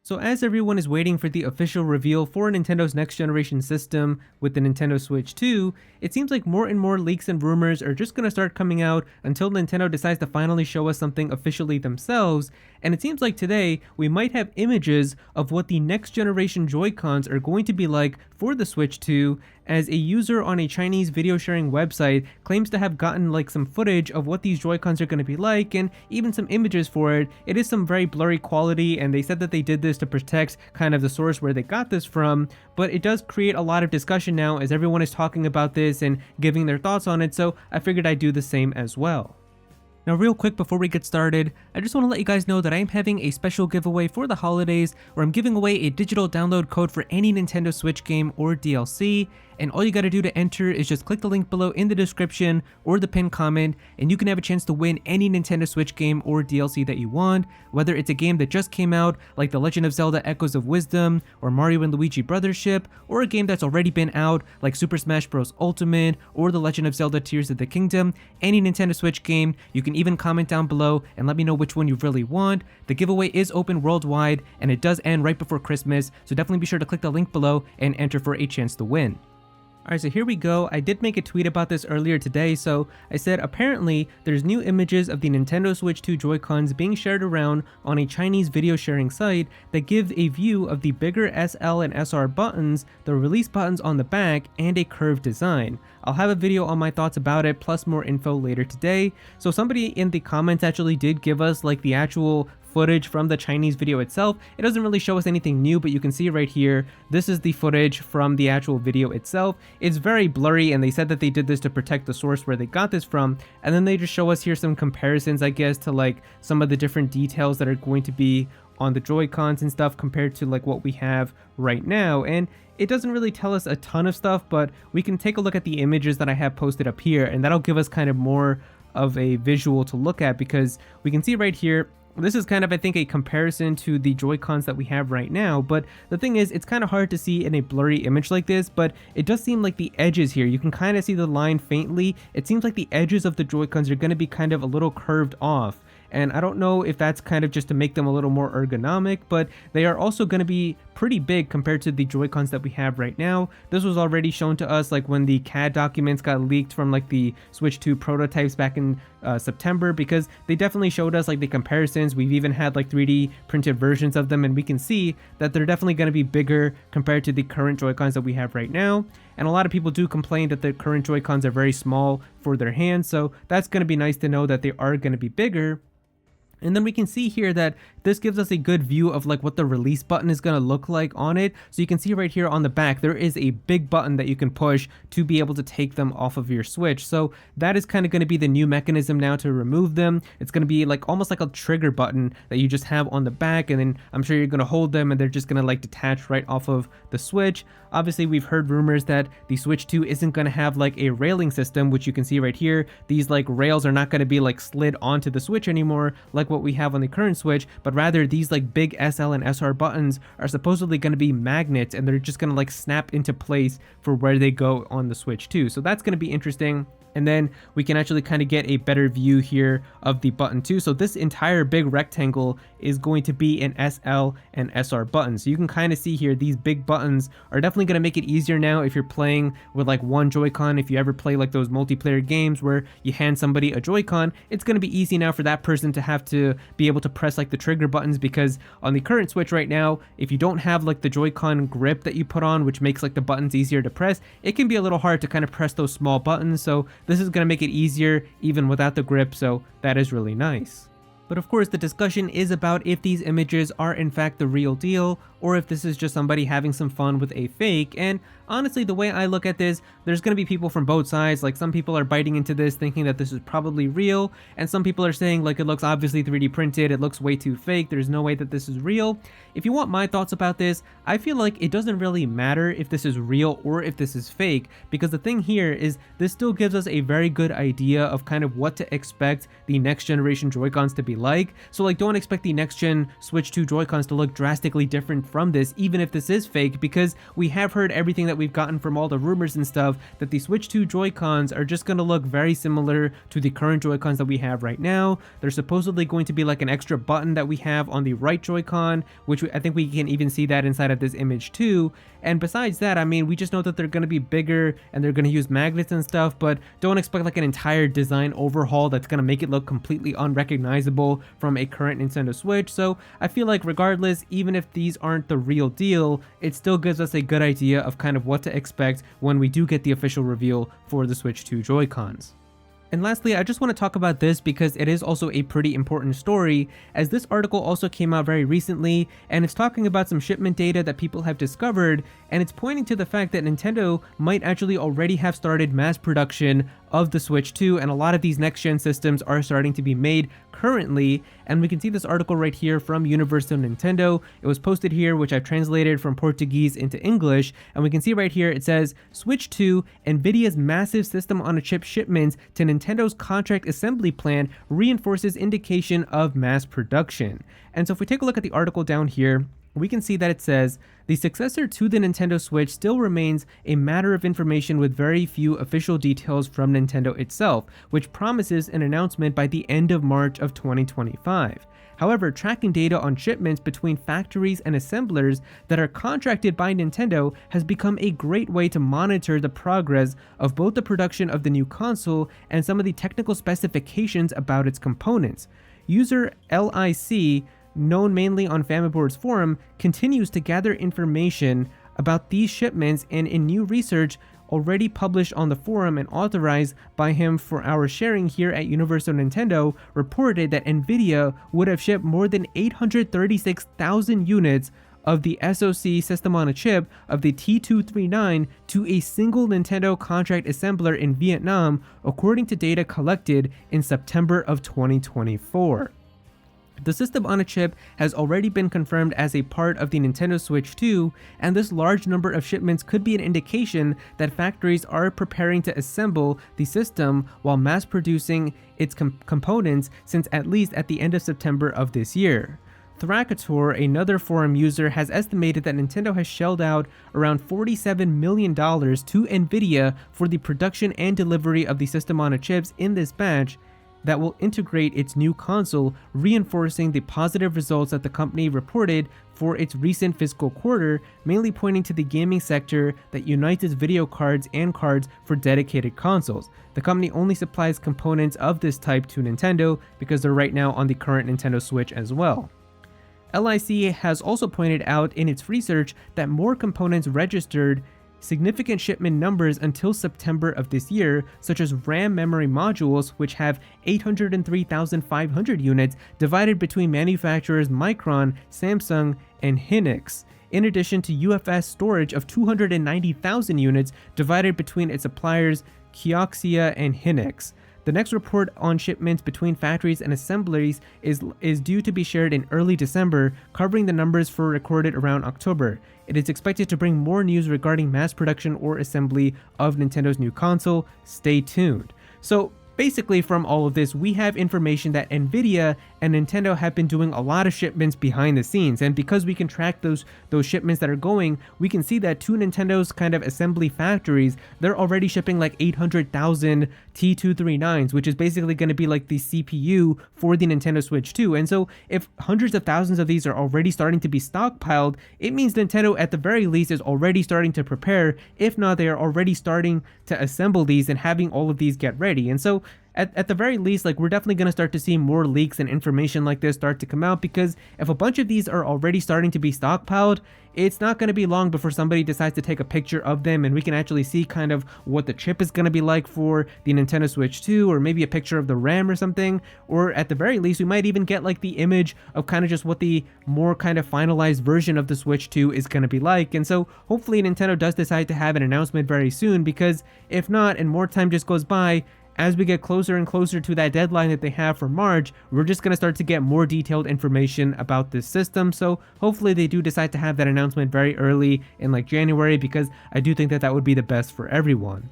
So as everyone is waiting for the official reveal for Nintendo's next generation system with the Nintendo Switch 2, it seems like more and more leaks and rumors are just going to start coming out until Nintendo decides to finally show us something officially themselves, and it seems like today we might have images of what the next generation Joy-Cons are going to be like for the Switch 2, as a user on a Chinese video sharing website claims to have gotten like some footage of what these Joy-Cons are going to be like and even some images for it. It is some very blurry quality, and they said that they did this to protect kind of the source where they got this from, but it does create a lot of discussion now as everyone is talking about this and giving their thoughts on it, so I figured I'd do the same as well. Now real quick before we get started, I just want to let you guys know that I am having a special giveaway for the holidays where I'm giving away a digital download code for any Nintendo Switch game or DLC, and all you gotta do to enter is just click the link below in the description or the pinned comment, and you can have a chance to win any Nintendo Switch game or DLC that you want, whether it's a game that just came out like The Legend of Zelda Echoes of Wisdom or Mario and Luigi Brothership, or a game that's already been out like Super Smash Bros. Ultimate or The Legend of Zelda Tears of the Kingdom. Any Nintendo Switch game, you can even comment down below and let me know which one you really want. The giveaway is open worldwide and it does end right before Christmas, so definitely be sure to click the link below and enter for a chance to win. Alright, so here we go. I did make a tweet about this earlier today, so I said apparently there's new images of the Nintendo Switch 2 Joy-Cons being shared around on a Chinese video sharing site that give a view of the bigger SL and SR buttons, the release buttons on the back, and a curved design. I'll have a video on my thoughts about it plus more info later today. So somebody in the comments actually did give us like the actual footage from the Chinese video itself. It doesn't really show us anything new, but you can see right here, this is the footage from the actual video itself. It's very blurry, and they said that they did this to protect the source where they got this from, and then they just show us here some comparisons, I guess, to like some of the different details that are going to be on the Joy-Cons and stuff compared to like what we have right now. And it doesn't really tell us a ton of stuff, but we can take a look at the images that I have posted up here, and that'll give us kind of more of a visual to look at, because we can see right here, this is kind of, I think, a comparison to the Joy-Cons that we have right now, but the thing is, it's kind of hard to see in a blurry image like this, but it does seem like the edges here, you can kind of see the line faintly. It seems like the edges of the Joy-Cons are going to be kind of a little curved off, and I don't know if that's kind of just to make them a little more ergonomic, but they are also going to be pretty big compared to the Joy-Cons that we have right now. This was already shown to us like when the CAD documents got leaked from like the Switch 2 prototypes back in September, because they definitely showed us like the comparisons. We've even had like 3D printed versions of them, and we can see that they're definitely going to be bigger compared to the current Joy-Cons that we have right now. And a lot of people do complain that the current Joy-Cons are very small for their hands, so that's going to be nice to know that they are going to be bigger. And then we can see here that this gives us a good view of like what the release button is going to look like on it. So you can see right here on the back, there is a big button that you can push to be able to take them off of your Switch. So that is kind of going to be the new mechanism now to remove them. It's going to be like almost like a trigger button that you just have on the back, and then I'm sure you're going to hold them and they're just going to like detach right off of the Switch. Obviously, we've heard rumors that the Switch 2 isn't going to have like a railing system, which you can see right here. These like rails are not going to be like slid onto the Switch anymore like what we have on the current Switch, but rather these like big SL and SR buttons are supposedly going to be magnets, and they're just going to like snap into place for where they go on the Switch 2. So that's going to be interesting. And then we can actually kind of get a better view here of the button too. So this entire big rectangle is going to be an SL and SR button. So you can kind of see here, these big buttons are definitely going to make it easier now if you're playing with like one Joy-Con. If you ever play like those multiplayer games where you hand somebody a Joy-Con, it's going to be easy now for that person to have to be able to press like the trigger buttons, because on the current Switch right now, if you don't have like the Joy-Con grip that you put on, which makes like the buttons easier to press, it can be a little hard to kind of press those small buttons. So this is going to make it easier even without the grip, so that is really nice. But of course, the discussion is about if these images are in fact the real deal, or if this is just somebody having some fun with a fake. And honestly, the way I look at this, there's going to be people from both sides. Like, some people are biting into this thinking that this is probably real, and some people are saying like it looks obviously 3D printed, it looks way too fake, there's no way that this is real. If you want my thoughts about this, I feel like it doesn't really matter if this is real or if this is fake, because the thing here is this still gives us a very good idea of kind of what to expect the next generation Joy-Cons to be like. So like, don't expect the next gen Switch 2 Joy-Cons to look drastically different from this, even if this is fake, because we have heard everything that we've gotten from all the rumors and stuff that the Switch 2 Joy-Cons are just going to look very similar to the current Joy-Cons that we have right now. There's supposedly going to be like an extra button that we have on the right Joy-Con, which I think we can even see that inside of this image too. And besides that, I mean, we just know that they're going to be bigger and they're going to use magnets and stuff, but don't expect like an entire design overhaul that's going to make it look completely unrecognizable from a current Nintendo Switch. So I feel like regardless, even if these aren't the real deal, it still gives us a good idea of kind of what to expect when we do get the official reveal for the Switch 2 Joy-Cons. And lastly, I just want to talk about this because it is also a pretty important story, as this article also came out very recently, and it's talking about some shipment data that people have discovered, and it's pointing to the fact that Nintendo might actually already have started mass production of the Switch 2, and a lot of these next-gen systems are starting to be made currently. And we can see this article right here from Universal Nintendo. It was posted here, which I've translated from Portuguese into English, and we can see right here it says, Switch 2, Nvidia's massive system-on-a-chip shipments to Nintendo's contract assembly plan reinforces indication of mass production. And so if we take a look at the article down here, we can see that it says, the successor to the Nintendo Switch still remains a matter of information with very few official details from Nintendo itself, which promises an announcement by the end of March of 2025. However, tracking data on shipments between factories and assemblers that are contracted by Nintendo has become a great way to monitor the progress of both the production of the new console and some of the technical specifications about its components. User LIC, known mainly on Famiboard's forum, continues to gather information about these shipments, and in new research already published on the forum and authorized by him for our sharing here at Universal Nintendo, reported that Nvidia would have shipped more than 836,000 units of the SoC system on a chip of the T239 to a single Nintendo contract assembler in Vietnam, according to data collected in September of 2024. The system on a chip has already been confirmed as a part of the Nintendo Switch 2, and this large number of shipments could be an indication that factories are preparing to assemble the system while mass producing its components since at least at the end of September of this year. Thrakator, another forum user, has estimated that Nintendo has shelled out around $47 million to Nvidia for the production and delivery of the system on a chips in this batch that will integrate its new console, reinforcing the positive results that the company reported for its recent fiscal quarter, mainly pointing to the gaming sector that unites its video cards and cards for dedicated consoles. The company only supplies components of this type to Nintendo because they're right now on the current Nintendo Switch as well. LIC has also pointed out in its research that more components registered significant shipment numbers until September of this year, such as RAM memory modules, which have 803,500 units divided between manufacturers Micron, Samsung, and Hynix, in addition to UFS storage of 290,000 units divided between its suppliers Kioxia and Hynix. The next report on shipments between factories and assemblies is due to be shared in early December, covering the numbers for recorded around October. It is expected to bring more news regarding mass production or assembly of Nintendo's new console. Stay tuned. So basically, from all of this, we have information that Nvidia and Nintendo have been doing a lot of shipments behind the scenes, and because we can track those shipments that are going, we can see that to Nintendo's kind of assembly factories, they're already shipping like 800,000 T239s, which is basically going to be like the CPU for the Nintendo Switch 2. And so if hundreds of thousands of these are already starting to be stockpiled, it means Nintendo at the very least is already starting to prepare. If not, they are already starting to assemble these and having all of these get ready. And so at the very least, like, we're definitely going to start to see more leaks and information like this start to come out, because if a bunch of these are already starting to be stockpiled, it's not going to be long before somebody decides to take a picture of them and we can actually see kind of what the chip is going to be like for the Nintendo Switch 2, or maybe a picture of the RAM or something, or at the very least we might even get like the image of kind of just what the more kind of finalized version of the Switch 2 is going to be like. And so hopefully Nintendo does decide to have an announcement very soon, because if not, and more time just goes by, as we get closer and closer to that deadline that they have for March, we're just going to start to get more detailed information about this system. So hopefully they do decide to have that announcement very early in like January, because I do think that that would be the best for everyone.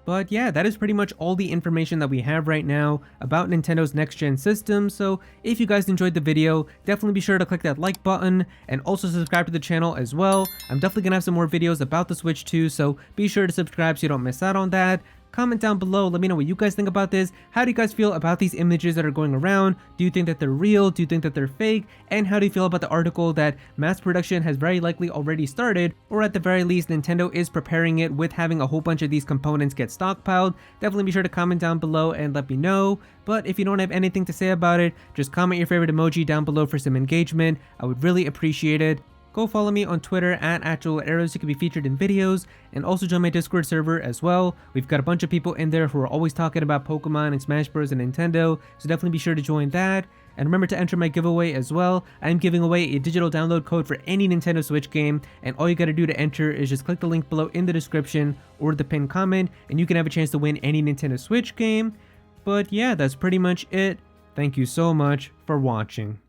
But yeah, that is pretty much all the information that we have right now about Nintendo's next-gen system. So if you guys enjoyed the video, definitely be sure to click that like button and also subscribe to the channel as well. I'm definitely gonna have some more videos about the Switch 2, so be sure to subscribe so you don't miss out on that. Comment down below, let me know what you guys think about this. How do you guys feel about these images that are going around? Do you think that they're real? Do you think that they're fake? And how do you feel about the article that mass production has very likely already started, or at the very least Nintendo is preparing it with having a whole bunch of these components get stockpiled? Definitely be sure to comment down below and let me know. But if you don't have anything to say about it, just comment your favorite emoji down below for some engagement. I would really appreciate it. Go follow me on Twitter at @Aero so you can be featured in videos, and also join my Discord server as well. We've got a bunch of people in there who are always talking about Pokemon and Smash Bros and Nintendo, so definitely be sure to join that. And remember to enter my giveaway as well. I am giving away a digital download code for any Nintendo Switch game, and all you gotta do to enter is just click the link below in the description or the pinned comment, and you can have a chance to win any Nintendo Switch game. But yeah, that's pretty much it. Thank you so much for watching.